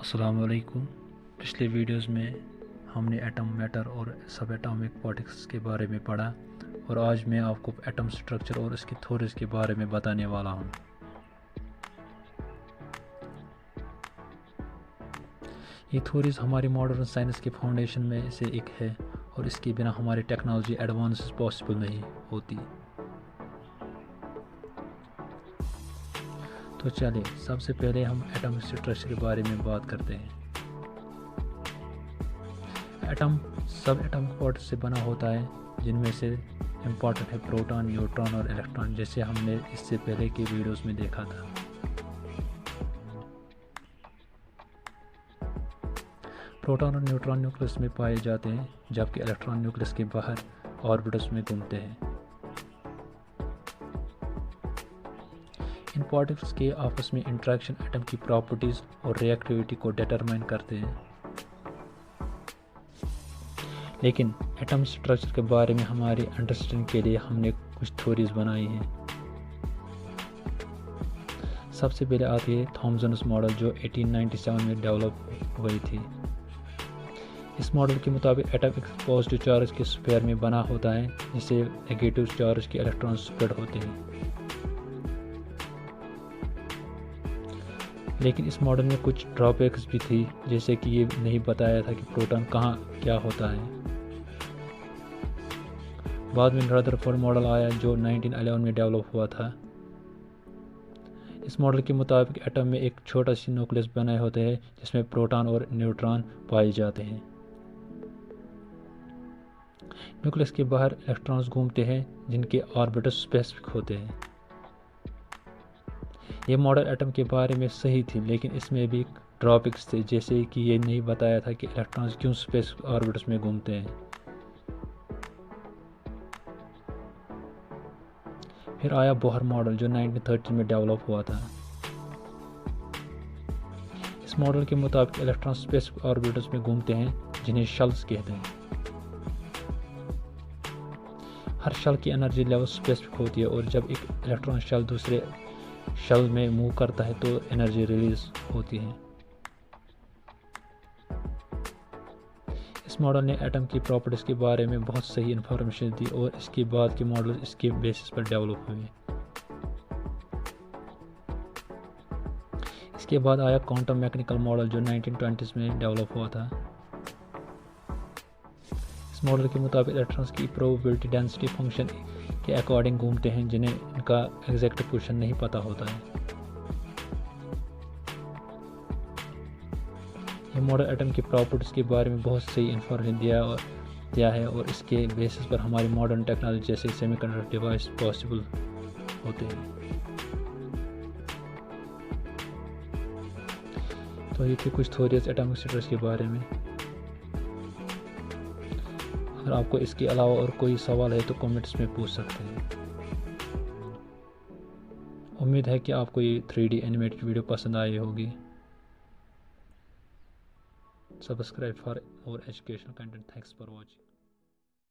अस्सलाम वालेकुम। पिछले वीडियोस में हमने एटम, मैटर और सब एटॉमिक पार्टिकल्स के बारे में पढ़ा और आज मैं आपको एटम स्ट्रक्चर और इसकी थ्योरीज के बारे में बताने वाला हूँ। ये थ्योरीज हमारी मॉडर्न साइंस के फाउंडेशन में से एक है और इसके बिना हमारी टेक्नोलॉजी एडवांस पॉसिबल नहीं होती। तो चलिए सबसे पहले हम एटम स्ट्रक्चर के बारे में बात करते हैं। एटम सब एटम पार्टिकल्स से बना होता है, जिनमें से इम्पॉर्टेंट है प्रोटॉन, न्यूट्रॉन और इलेक्ट्रॉन, जैसे हमने इससे पहले की वीडियोस में देखा था। प्रोटॉन और न्यूट्रॉन न्यूक्लियस में पाए जाते हैं, जबकि इलेक्ट्रॉन न्यूक्लियस के बाहर ऑर्बिटल्स में घूमते हैं। इन पार्टिकल्स के आपस में इंटरेक्शन एटम की प्रॉपर्टीज और रिएक्टिविटी को डिटरमाइन करते हैं। लेकिन एटम स्ट्रक्चर के बारे में हमारी अंडरस्टैंडिंग के लिए हमने कुछ थ्योरीज बनाई हैं। सबसे पहले आती है थॉमसन्स मॉडल, जो 1897 में डेवलप हुई थी। इस मॉडल के मुताबिक एटम एक पॉजिटिव चार्ज के स्फीयर में बना होता है, जिससे नेगेटिव चार्ज के इलेक्ट्रॉन स्प्रेड होते हैं। लेकिन इस मॉडल में कुछ ड्रॉबैक्स भी थी, जैसे कि ये नहीं बताया था कि प्रोटॉन कहाँ क्या होता है। बाद में रदरफोर्ड मॉडल आया, जो 1911 में डेवलप हुआ था। इस मॉडल के मुताबिक एटम में एक छोटा सी न्यूक्लियस बने होते हैं, जिसमें प्रोटॉन और न्यूट्रॉन पाए जाते हैं। न्यूक्लियस के बाहर इलेक्ट्रॉन्स घूमते हैं, जिनके ऑर्बिटल्स स्पेसिफिक होते हैं। ये मॉडल एटम के बारे में सही थी, लेकिन इसमें भी ड्रॉबैक्स थे, जैसे कि ये नहीं बताया था कि इलेक्ट्रॉन्स क्यों स्पेसिफिक ऑर्बिटल्स में घूमते हैं। फिर आया बोहर मॉडल, जो 1930 में डेवलप हुआ था। इस मॉडल के मुताबिक इलेक्ट्रॉन स्पेसिफिक ऑर्बिटल्स में घूमते हैं, जिन्हें शेल्स कहते हैं। हर शेल की एनर्जी लेवल स्पेसिफिक होती है और जब एक इलेक्ट्रॉन शेल दूसरे शेल में मूव करता है तो एनर्जी रिलीज होती है। इस मॉडल ने एटम की प्रॉपर्टीज के बारे में बहुत सही इंफॉर्मेशन दी और इसके बाद के मॉडल इसके बेसिस पर डेवलप हुए। इसके बाद आया क्वांटम मैकेनिकल मॉडल, जो 1920s में डेवलप हुआ था। इस मॉडल के मुताबिक इलेक्ट्रॉन्स की प्रोबेबिलिटी डेंसिटी फंक्शन के अकॉर्डिंग घूमते हैं, जिन्हें इनका एग्जैक्ट पोजीशन नहीं पता होता है। यह मॉडल एटम की प्रॉपर्टीज के बारे में बहुत सही इंफॉर्मेशन दिया है और इसके बेसिस पर हमारी मॉडर्न टेक्नोलॉजी जैसे सेमीकंडक्टर डिवाइस पॉसिबल होते हैं। तो ये थी कुछ थ्योरीज एटॉमिक स्ट्रक्चर के बारे में। अगर आपको इसके अलावा और कोई सवाल है तो कमेंट्स में पूछ सकते हैं। उम्मीद है कि आपको ये 3D एनिमेटेड वीडियो पसंद आई होगी। Subscribe for more educational content. Thanks for watching.